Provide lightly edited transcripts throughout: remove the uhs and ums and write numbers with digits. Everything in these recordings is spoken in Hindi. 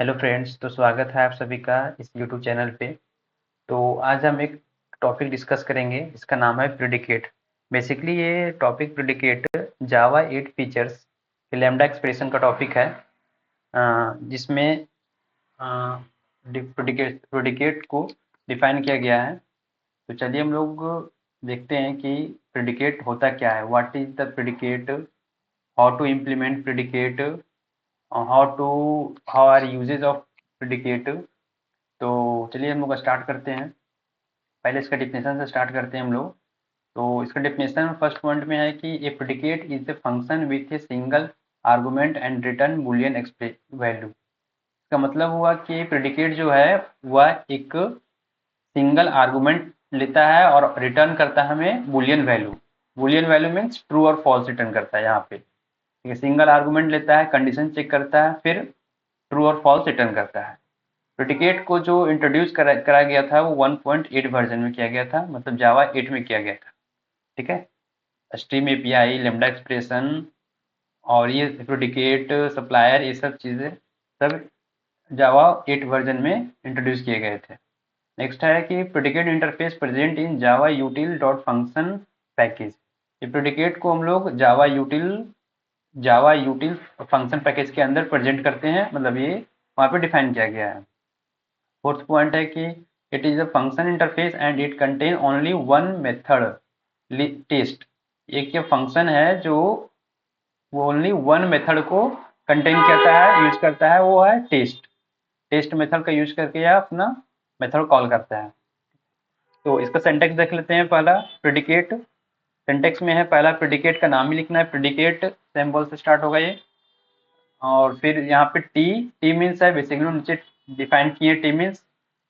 हेलो फ्रेंड्स, तो स्वागत है आप सभी का इस यूट्यूब चैनल पे। तो आज हम एक टॉपिक डिस्कस करेंगे, इसका नाम है प्रिडिकेट। बेसिकली ये टॉपिक प्रिडिकेट जावा 8 फीचर्स लैम्डा एक्सप्रेशन का टॉपिक है, जिसमें प्रिडिकेट प्रिडिकेट को डिफाइन किया गया है। तो चलिए हम लोग देखते हैं कि प्रिडिकेट होता क्या है, what is the predicate, how to implement predicate, how are uses of predicate. तो चलिए हम लोग स्टार्ट करते हैं। पहले इसका डेफिनेशन से स्टार्ट करते हैं हम लोग। तो इसका डेफिनेशन फर्स्ट पॉइंट में है कि a predicate is the function with a single argument and return boolean express value. इसका मतलब हुआ कि प्रिडिकेट जो है वह एक सिंगल आर्गुमेंट लेता है और रिटर्न करता है हमें Boolean value. Boolean value means true और फॉल्स रिटर्न करता है यहाँ पे। ठीक है, सिंगल आर्गुमेंट लेता है, कंडीशन चेक करता है, फिर ट्रू और फॉल्स रिटर्न करता है। प्रिडिकेट को जो इंट्रोड्यूस करा गया था वो 1.8 वर्जन में किया गया था, मतलब जावा 8 में किया गया था। ठीक है, स्ट्रीम एपीआई, लेमडा एक्सप्रेशन और ये प्रिडिकेट सप्लायर, ये सब चीज़ें सब जावा 8 वर्जन में इंट्रोड्यूस किए गए थे। नेक्स्ट है कि predicate interface present in Java यूटिल dot function package. ये प्रिडिकेट को हम लोग जावा यूटिल फंक्शन पैकेज के अंदर प्रेजेंट करते हैं, मतलब ये वहाँ पे डिफाइन किया गया है। फोर्थ पॉइंट है कि it is a function interface and it contain only one method test. एक ये फंक्शन है जो वो ओनली वन मेथड को कंटेन करता है, यूज करता है, वो है टेस्ट। टेस्ट मेथड का यूज करके यह अपना मेथड कॉल करता है। तो इसका सिंटैक्स देख लेते हैं। पहला प्रिडिकेट, सिंटैक्स में है पहला प्रिडिकेट का नाम ही लिखना है, प्रिडिकेट सिंबल से स्टार्ट होगा ये। और फिर यहाँ पे टी, टी मीन्स है बेसिकली नीचे डिफाइन किए। टी मीन्स,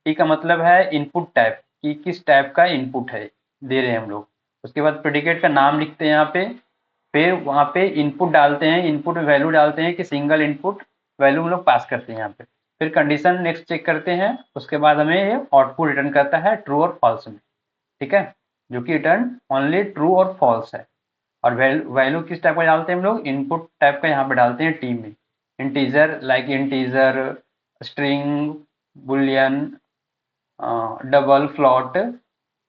टी का मतलब है इनपुट टाइप, कि किस टाइप का इनपुट है दे रहे हैं हम लोग। उसके बाद प्रेडिकेट का नाम लिखते हैं यहाँ पे, फिर वहाँ पे इनपुट डालते हैं, इनपुट वैल्यू डालते हैं कि सिंगल इनपुट वैल्यू हम लोग पास करते हैं यहाँ पे। फिर कंडीशन नेक्स्ट चेक करते हैं, उसके बाद हमें ये आउटपुट रिटर्न करता है ट्रू और फॉल्स में। ठीक है, जो कि रिटर्न ओनली ट्रू और फॉल्स है। और वैल्यू किस टाइप का डालते हैं हम लोग, इनपुट टाइप का यहाँ पे डालते हैं टी में। Integer like integer, string, boolean, double, float,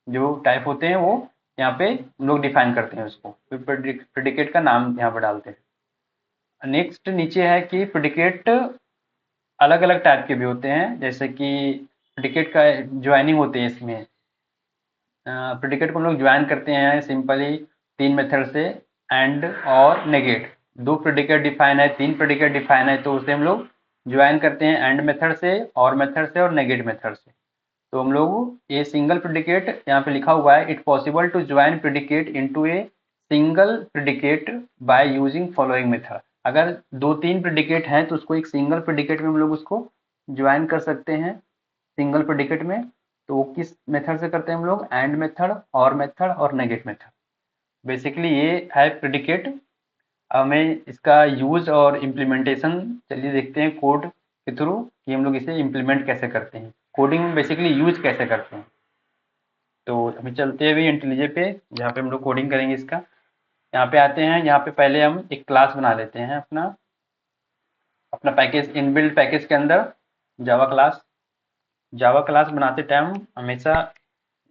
जो टाइप होते हैं वो यहाँ पे हम लोग डिफाइन करते हैं उसको, फिर प्रेडिकेट का नाम यहाँ पे डालते हैं। नेक्स्ट नीचे है कि प्रेडिकेट अलग अलग टाइप के भी होते हैं, जैसे कि प्रेडिकेट का ज्वाइनिंग होते हैं इसमें। प्रेडिकेट को हम लोग ज्वाइन करते हैं सिंपली तीन मेथड से, एंड और नेगेट। दो प्रेडिकेट डिफाइन है, तीन प्रेडिकेट डिफाइन है, तो उसे हम लोग ज्वाइन करते हैं एंड मेथड से, और मेथड से, और नेगेट मेथड से। तो हम लोग ये सिंगल प्रेडिकेट यहाँ पे लिखा हुआ है, it possible to join predicate into a single predicate by using following method. अगर दो तीन प्रेडिकेट हैं तो उसको एक सिंगल प्रेडिकेट में हम लोग उसको ज्वाइन कर सकते हैं, सिंगल प्रेडिकेट में। तो वो किस मेथड से करते हैं हम लोग, एंड मेथड, और नेगेट मेथड। बेसिकली ये है प्रेडिकेट। हमें इसका यूज और इम्प्लीमेंटेशन चलिए देखते हैं कोड के थ्रू, कि हम लोग इसे इम्प्लीमेंट कैसे करते हैं, कोडिंग में बेसिकली यूज कैसे करते हैं। तो हम चलते हैं अभी इंटेलिजे पे, जहाँ पे हम लोग कोडिंग करेंगे इसका। यहाँ पे आते हैं, यहाँ पे पहले हम एक क्लास बना लेते हैं अपना अपना पैकेज, इनबिल्ट पैकेज के अंदर जावा क्लास। जावा क्लास बनाते टाइम हमेशा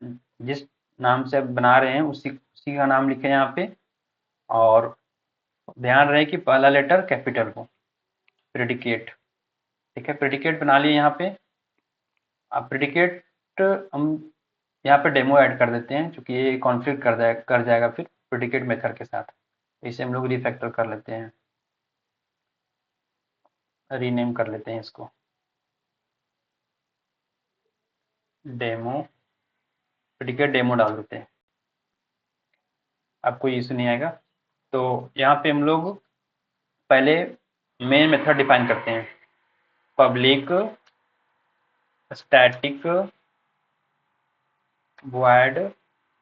जिस नाम से बना रहे हैं उसी उसी का नाम लिखें यहाँ पे, और ध्यान रहे कि पहला लेटर कैपिटल हो। प्रेडिकेट, ठीक है, प्रेडिकेट बना लिए यहाँ पे। अब प्रेडिकेट हम यहाँ पे डेमो ऐड कर देते हैं, क्योंकि ये कॉन्फ़िगर कर जाएगा फिर प्रेडिकेट मेथड के साथ। इसे हम लोग रिफैक्टर कर लेते हैं, रीनेम कर लेते हैं इसको, डेमो, प्रेडिकेट डेमो डाल देते हैं। अब कोई इशू नहीं आएगा। तो यहाँ पे हम लोग पहले मेन मेथड डिफाइन करते हैं, public static void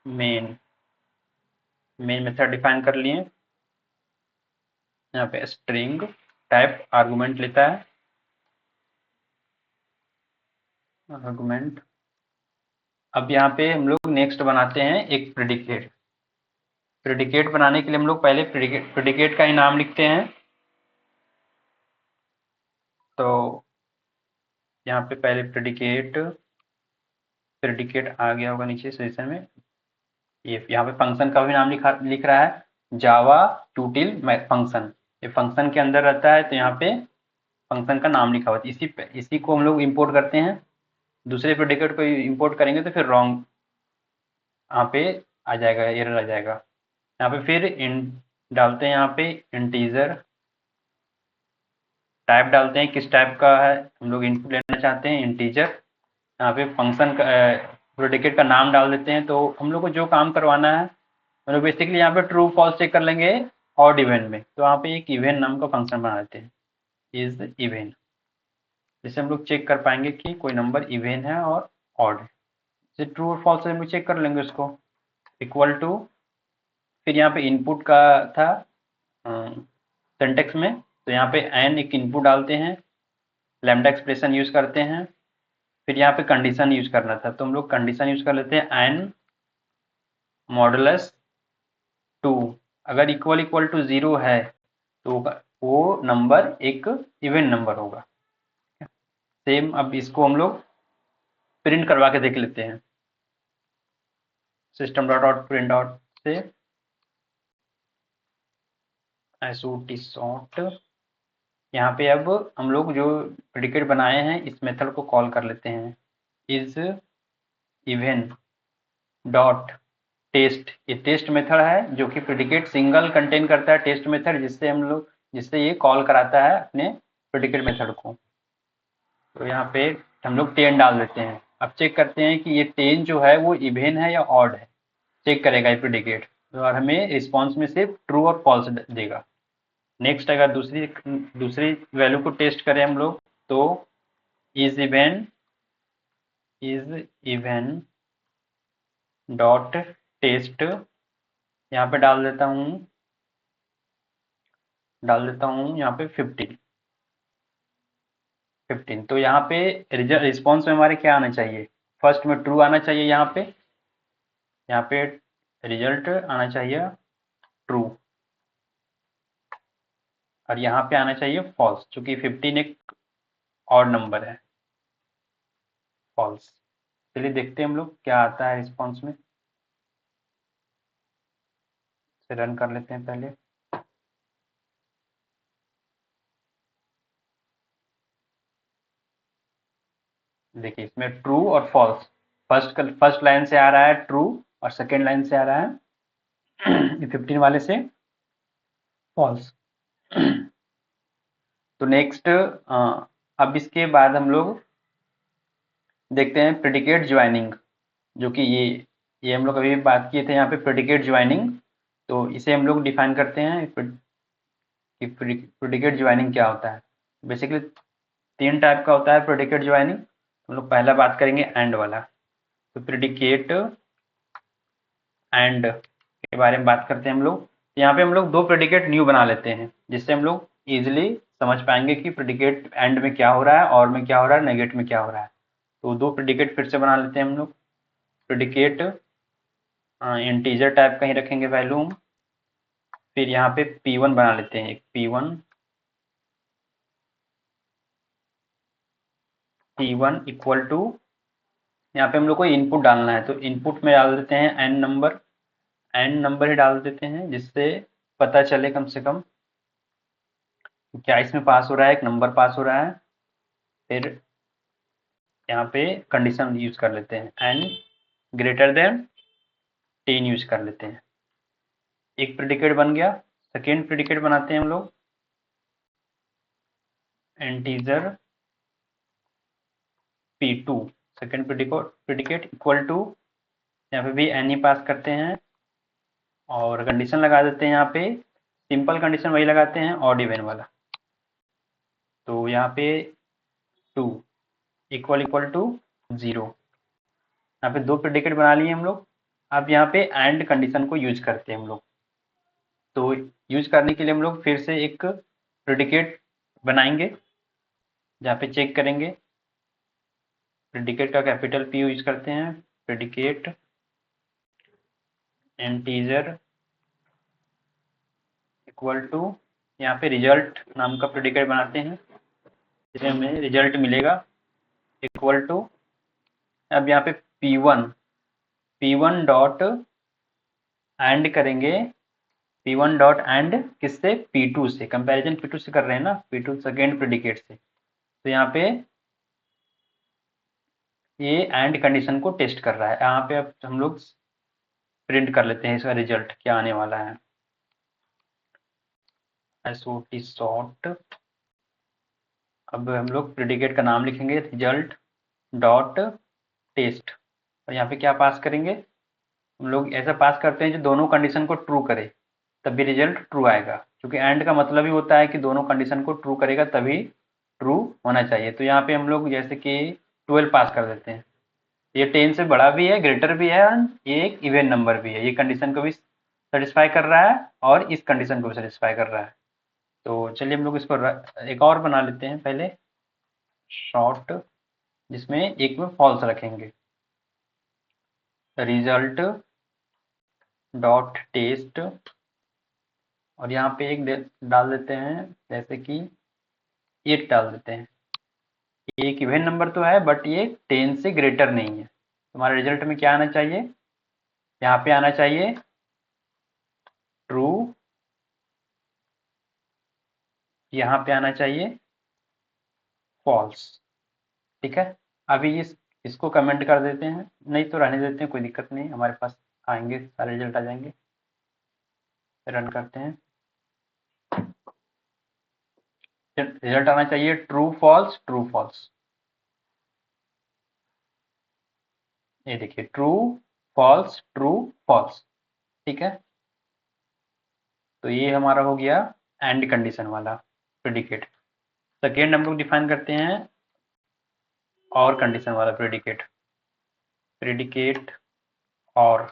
main. Main method define कर लिए। यहाँ पे स्ट्रिंग टाइप आर्गुमेंट लेता है, आर्गुमेंट। अब यहाँ पे हम लोग नेक्स्ट बनाते हैं एक प्रेडिकेट। प्रेडिकेट बनाने के लिए हम लोग पहले प्रेडिकेट का ही नाम लिखते हैं। तो यहाँ पे पहले प्रेडिकेट आ गया होगा नीचे सेशन में। ये यहाँ पे फंक्शन का भी नाम लिख रहा है जावा टूटिल फंक्शन। ये फंक्शन के अंदर रहता है, तो यहाँ पे फंक्शन का नाम लिखा हुआ है। इसी को हम लोग इंपोर्ट करते हैं। दूसरे प्रेडिकेट को इंपोर्ट करेंगे तो फिर रॉन्ग यहाँ पे आ जाएगा, एरर आ जाएगा। यहाँ पे फिर इन डालते हैं, यहाँ पे इंटीजर टाइप डालते हैं, किस टाइप का है हम लोग इनपुट लेना चाहते हैं, इंटीजर। यहाँ पे फंक्शन का प्रेडिकेट का नाम डाल देते हैं। तो हम लोग को जो काम करवाना है, हम लोग बेसिकली यहाँ पे ट्रू फॉल्स चेक कर लेंगे ऑड इवन में। तो यहाँ पे एक इवन नाम का फंक्शन बना देते हैं, इज इवन, जिससे हम लोग चेक कर पाएंगे कि कोई नंबर इवन है और ऑड है। जैसे ट्रू और फॉल्स हम लोग चेक कर लेंगे उसको। इक्वल टू, फिर यहाँ पे इनपुट का था सिंटेक्स में, तो यहाँ पे एन एक इनपुट डालते हैं, लैम्डा एक्सप्रेशन यूज करते हैं। फिर यहाँ पे कंडीशन यूज करना था, तो हम लोग कंडीशन यूज कर लेते हैं एन मॉडुलस 2। अगर इक्वल टू 0 है तो वो नंबर एक इवन नंबर होगा। सेम अब इसको हम लोग प्रिंट करवा के देख लेते हैं। System dot out print out से SOT शॉर्ट, यहाँ पे अब हम लोग जो प्रेडिकेट बनाए हैं इस मेथड को कॉल कर लेते हैं, इज इवन डॉट टेस्ट। ये टेस्ट मेथड है जो कि प्रेडिकेट सिंगल कंटेन करता है, टेस्ट मेथड, जिससे ये कॉल कराता है अपने प्रेडिकेट मेथड को। तो यहाँ पे हम लोग 10 डाल देते हैं। अब चेक करते हैं कि ये 10 जो है वो इवन है या ऑड है, चेक करेगा ये प्रेडिकेट, और हमें रिस्पॉन्स में सिर्फ ट्रू और फॉल्स देगा। नेक्स्ट अगर दूसरी वैल्यू को टेस्ट करें हम लोग, तो इज इवन डॉट टेस्ट, यहाँ पे डाल देता हूँ यहाँ पे 15। तो यहाँ पे रिस्पॉन्स में हमारे क्या आना चाहिए, फर्स्ट में ट्रू आना चाहिए, यहाँ पे रिजल्ट आना चाहिए ट्रू, और यहाँ पे आना चाहिए फॉल्स, क्योंकि 15 एक ऑड नंबर है, फॉल्स। चलिए देखते हैं हम लोग क्या आता है रिस्पॉन्स में। रन कर लेते हैं पहले। देखिए इसमें ट्रू और फॉल्स, फर्स्ट लाइन से आ रहा है ट्रू और सेकेंड लाइन से आ रहा है 15 वाले से फॉल्स। तो नेक्स्ट अब इसके बाद हम लोग देखते हैं प्रेडिकेट ज्वाइनिंग, जो कि ये हम लोग अभी बात किए थे यहाँ पे प्रेडिकेट ज्वाइनिंग। तो इसे हम लोग डिफाइन करते हैं कि प्रेडिकेट ज्वाइनिंग क्या होता है। बेसिकली 3 टाइप का होता है प्रेडिकेट ज्वाइनिंग। हम लोग पहला बात करेंगे एंड वाला। तो प्रेडिकेट एंड के बारे में बात करते हैं हम लोग। यहाँ पे हम लोग 2 प्रेडिकेट न्यू बना लेते हैं, जिससे हम लोग इजिली समझ पाएंगे कि प्रेडिकेट एंड में क्या हो रहा है, और में क्या हो रहा है, नेगेट में क्या हो रहा है। तो 2 प्रेडिकेट फिर से बना लेते हैं हम लोग। प्रेडिकेट इंटीजर टाइप का ही रखेंगे वैल्यू हम। फिर यहाँ पे P1 बना लेते हैं, एक P1 इक्वल टू, यहाँ पे हम लोग को इनपुट डालना है, तो इनपुट में डाल देते हैं एन नंबर ही डाल देते हैं, जिससे पता चले कम से कम क्या इसमें पास हो रहा है, एक नंबर पास हो रहा है। फिर यहाँ पे कंडीशन यूज कर लेते हैं, एन ग्रेटर देन 10 यूज कर लेते हैं। एक प्रेडिकेट बन गया। सेकेंड प्रेडिकेट बनाते हैं हम लोग, integer P2। Second predicate equal to, यहाँ पे भी एन ही पास करते हैं और कंडीशन लगा देते हैं। यहाँ पे सिंपल कंडीशन वही लगाते हैं, ऑड इवन वाला। तो यहाँ पे 2 इक्वल टू 0। यहाँ पे 2 प्रेडिकेट बना लिए हम लोग। अब यहाँ पे एंड कंडीशन को यूज करते हैं हम लोग। तो यूज करने के लिए हम लोग फिर से एक प्रेडिकेट बनाएंगे, जहाँ पे चेक करेंगे। प्रेडिकेट का कैपिटल P यूज करते हैं, प्रेडिकेट इंटीजर इक्वल टू, यहाँ पे रिजल्ट नाम का प्रेडिकेट बनाते हैं, जिसमें हमें रिजल्ट मिलेगा। इक्वल टू, अब यहाँ पे P1 डॉट एंड करेंगे, P1 डॉट एंड किससे, P2 से, कंपैरिजन P2 से कर रहे हैं ना, P2 सेकेंड प्रेडिकेट से। तो यहाँ पे ये एंड कंडीशन को टेस्ट कर रहा है। यहाँ पे अब हम लोग प्रिंट कर लेते हैं इसका रिजल्ट क्या आने वाला है। SOT सॉर्ट, अब हम लोग प्रेडिकेट का नाम लिखेंगे रिजल्ट डॉट टेस्ट, और यहाँ पे क्या पास करेंगे, हम लोग ऐसा पास करते हैं जो दोनों कंडीशन को ट्रू करे, तभी रिजल्ट ट्रू आएगा, क्योंकि एंड का मतलब ही होता है कि दोनों कंडीशन को ट्रू करेगा तभी ट्रू होना चाहिए। तो यहाँ पे हम लोग जैसे कि 12 पास कर देते हैं, ये 10 से बड़ा भी है, ग्रेटर भी है, और ये एक इवन नंबर भी है, ये कंडीशन को भी सेटिस्फाई कर रहा है और इस कंडीशन को भी सेटिस्फाई कर रहा है। तो चलिए हम लोग इसको एक और बना लेते हैं पहले शॉर्ट, जिसमें एक में फॉल्स रखेंगे, रिजल्ट डॉट टेस्ट, और यहाँ पे एक डाल देते हैं जैसे कि 8 डाल देते हैं। ये एक इवन नंबर तो है बट ये 10 से ग्रेटर नहीं है। तुम्हारे रिजल्ट में क्या आना चाहिए, यहाँ पे आना चाहिए ट्रू, यहाँ पे आना चाहिए फॉल्स। ठीक है, अभी इसको कमेंट कर देते हैं, नहीं तो रहने देते हैं, कोई दिक्कत नहीं, हमारे पास आएंगे सारे रिजल्ट आ जाएंगे। रन करते हैं, रिजल्ट आना चाहिए ट्रू फॉल्स ट्रू फॉल्स। ये देखिए ट्रू फॉल्स ट्रू फॉल्स। ठीक है, तो ये हमारा हो गया एंड कंडीशन वाला प्रेडिकेट। सेकेंड हम लोग डिफाइन करते हैं और कंडीशन वाला प्रेडिकेट, प्रेडिकेट और,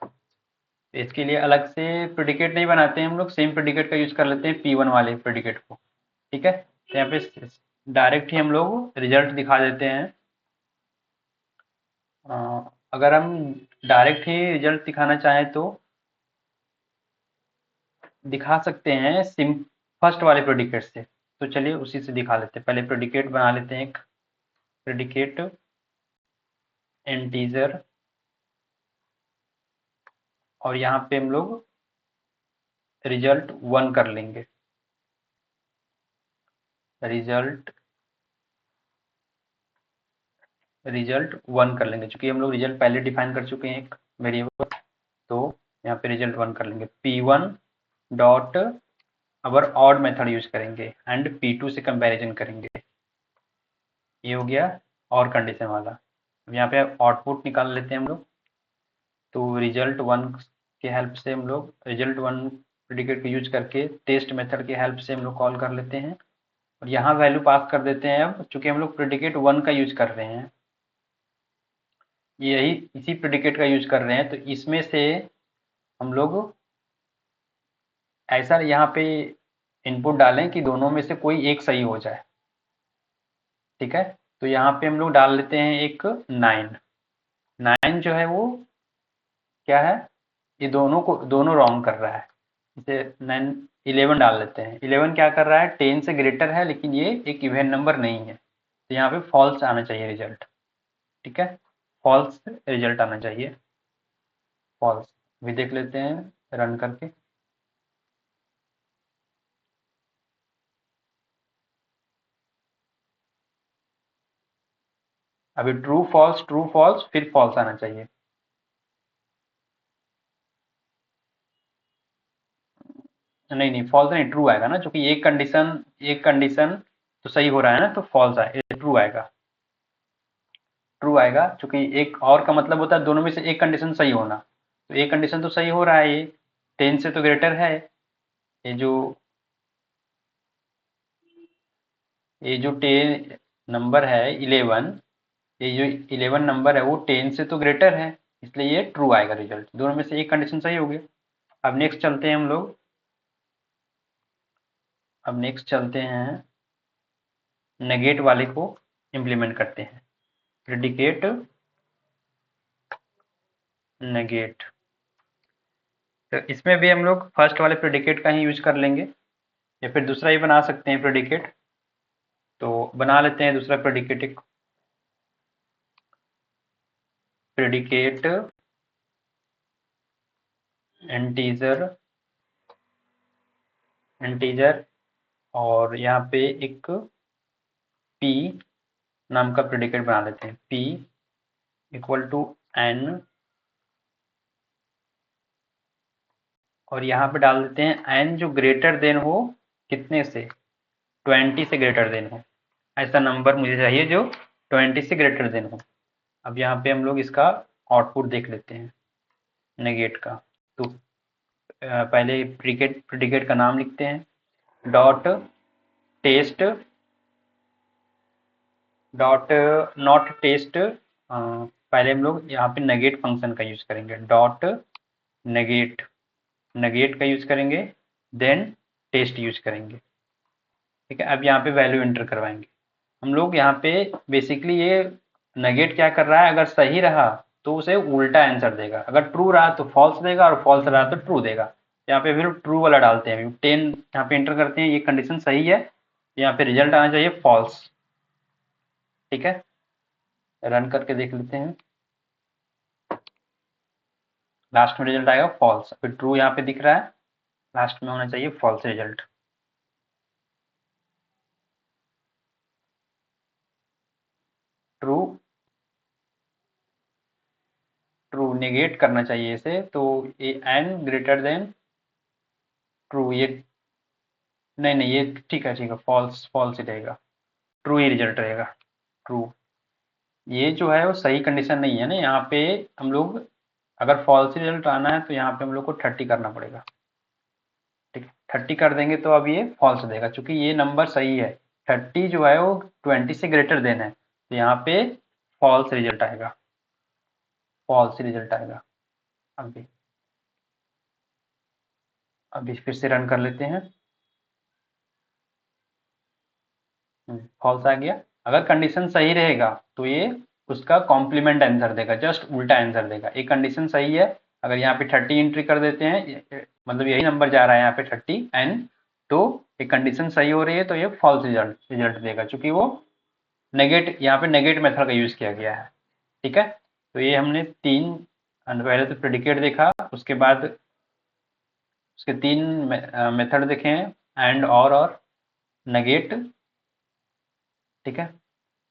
इसके लिए अलग से प्रेडिकेट नहीं बनाते हैं हम लोग, सेम प्रेडिकेट का यूज कर लेते हैं P1 वाले प्रेडिकेट को। ठीक है, तो यहाँ पे डायरेक्ट ही हम लोग रिजल्ट दिखा देते हैं। अगर हम डायरेक्ट ही रिजल्ट दिखाना चाहें तो दिखा सकते हैं सिम फर्स्ट वाले प्रेडिकेट से, तो चलिए उसी से दिखा लेते हैं। पहले प्रेडिकेट बना लेते हैं, एक प्रेडिकेट इंटीजर, और यहाँ पे हम लोग रिजल्ट 1 कर लेंगे, रिजल्ट 1 कर लेंगे, क्योंकि हम लोग रिजल्ट पहले डिफाइन कर चुके हैं एक वेरिएबल, तो यहाँ पे रिजल्ट 1 कर लेंगे। P1 डॉट अवर ऑड मेथड यूज करेंगे एंड P2 से कंपैरिजन करेंगे। ये हो गया और कंडीशन वाला। अब यहाँ पे आउटपुट निकाल लेते हैं हम लोग, तो रिजल्ट 1 के हेल्प से हम लोग रिजल्ट 1 प्रेडिकेट को यूज करके टेस्ट मेथड के हेल्प से हम लोग कॉल कर लेते हैं, और यहाँ वैल्यू पास कर देते हैं। अब चूंकि हम लोग प्रेडिकेट 1 का यूज कर रहे हैं, यही इसी प्रेडिकेट का यूज कर रहे हैं, तो इसमें से हम लोग ऐसा यहाँ पे इनपुट डालें कि दोनों में से कोई एक सही हो जाए। ठीक है, तो यहाँ पे हम लोग डाल लेते हैं एक 9 जो है वो क्या है, ये दोनों रॉन्ग कर रहा है, इसे 9 11 डाल लेते हैं। 11 क्या कर रहा है, 10 से ग्रेटर है, लेकिन ये एक इवन नंबर नहीं है, तो यहाँ पे फॉल्स आना चाहिए रिजल्ट। ठीक है, फॉल्स रिजल्ट आना चाहिए, फॉल्स भी देख लेते हैं रन करके। अभी ट्रू फॉल्स फिर फॉल्स आना चाहिए। नहीं नहीं, फॉल्स नहीं, ट्रू आएगा ना, क्योंकि एक कंडीशन तो सही हो रहा है ना, तो फॉल्स आए, ट्रू आएगा, ट्रू आएगा, क्योंकि एक और का मतलब होता है दोनों में से एक कंडीशन सही होना, तो एक कंडीशन तो सही हो रहा है, ये 10 से तो ग्रेटर है, ये जो ये जो 10 नंबर है 11, ये जो 11 नंबर है वो 10 से तो ग्रेटर है, इसलिए ये ट्रू आएगा रिजल्ट, दोनों में से एक कंडीशन सही हो गया। अब नेक्स्ट चलते हैं हम लोग, अब नेक्स्ट चलते हैं नेगेट वाले को इम्प्लीमेंट करते हैं, प्रेडिकेट नेगेट। तो इसमें भी हम लोग फर्स्ट वाले प्रेडिकेट का ही यूज कर लेंगे, या फिर दूसरा ही बना सकते हैं प्रेडिकेट, तो बना लेते हैं दूसरा प्रेडिकेट एक, प्रेडिकेट इंटीजर और यहाँ पे एक p नाम का प्रेडिकेट बना लेते हैं, p इक्वल टू n, और यहाँ पे डाल देते हैं n जो ग्रेटर देन हो कितने से, 20 से ग्रेटर देन हो, ऐसा नंबर मुझे चाहिए जो 20 से ग्रेटर देन हो। अब यहाँ पे हम लोग इसका आउटपुट देख लेते हैं नेगेट का। तो पहले प्रेडिकेट का नाम लिखते हैं, dot test dot not test, पहले हम लोग यहाँ पे नेगेट फंक्शन का यूज करेंगे, डॉट नेगेट नेगेट का यूज करेंगे, देन टेस्ट यूज करेंगे। ठीक है, अब यहाँ पे वैल्यू एंटर करवाएंगे हम लोग। यहाँ पे बेसिकली ये नेगेट क्या कर रहा है, अगर सही रहा तो उसे उल्टा आंसर देगा, अगर ट्रू रहा तो फॉल्स देगा, और फॉल्स रहा तो ट्रू देगा। यहाँ पे फिर ट्रू वाला डालते हैं, 10 यहाँ पे एंटर करते हैं, ये कंडीशन सही है, यहाँ पे रिजल्ट आना चाहिए फॉल्स। ठीक है, रन करके देख लेते हैं, लास्ट में रिजल्ट आएगा फॉल्स। फिर ट्रू यहाँ पे दिख रहा है, लास्ट में होना चाहिए false result. True true negate करना चाहिए इसे, तो ये एन ग्रेटर देन ट्रू, ये नहीं ये ठीक है फॉल्स फॉल्स ही रहेगा, ट्रू ही रिजल्ट रहेगा, ट्रू। ये जो है वो सही कंडीशन नहीं है ना, यहाँ पे हम लोग अगर फॉल्स रिजल्ट आना है तो यहाँ पे हम लोग को 30 करना पड़ेगा। ठीक है, 30 कर देंगे तो अब ये फॉल्स देगा, क्योंकि ये नंबर सही है, 30 जो है वो 20 से ग्रेटर देन है, तो यहाँ पे फॉल्स रिजल्ट आएगा, फॉल्स रिजल्ट आएगा। अभी अभी फिर से रन कर लेते हैं, फॉल्स आ गया। अगर कंडीशन सही रहेगा तो ये उसका कॉम्प्लीमेंट आंसर देगा, जस्ट उल्टा आंसर देगा। एक कंडीशन सही है, अगर यहाँ पे 30 एंट्री कर देते हैं, मतलब यही नंबर जा रहा है यहाँ पे 30 एन, तो एक कंडीशन सही हो रही है तो ये फॉल्स रिजल्ट रिजल्ट देगा, क्योंकि वो नेगेट यहाँ पे नेगेट मेथड का यूज किया गया है। ठीक है, तो ये हमने तीन, पहले तो प्रेडिकेट देखा, उसके बाद उसके तीन मेथड देखे हैं, एंड और नेगेट। ठीक है,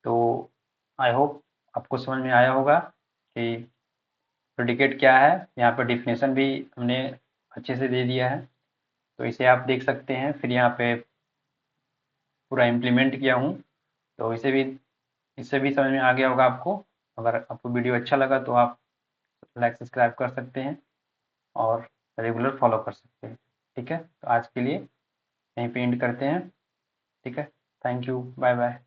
तो आई होप आपको समझ में आया होगा कि प्रेडिकेट क्या है। यहाँ पर डिफिनेशन भी हमने अच्छे से दे दिया है, तो इसे आप देख सकते हैं। फिर यहाँ पे पूरा इम्प्लीमेंट किया हूँ, तो इससे भी समझ में आ गया होगा आपको। अगर आपको वीडियो अच्छा लगा तो आप लाइक सब्सक्राइब कर सकते हैं और रेगुलर फॉलो कर सकते हैं। ठीक है, तो आज के लिए यहीं पे एंड करते हैं। ठीक है, थैंक यू, बाय बाय।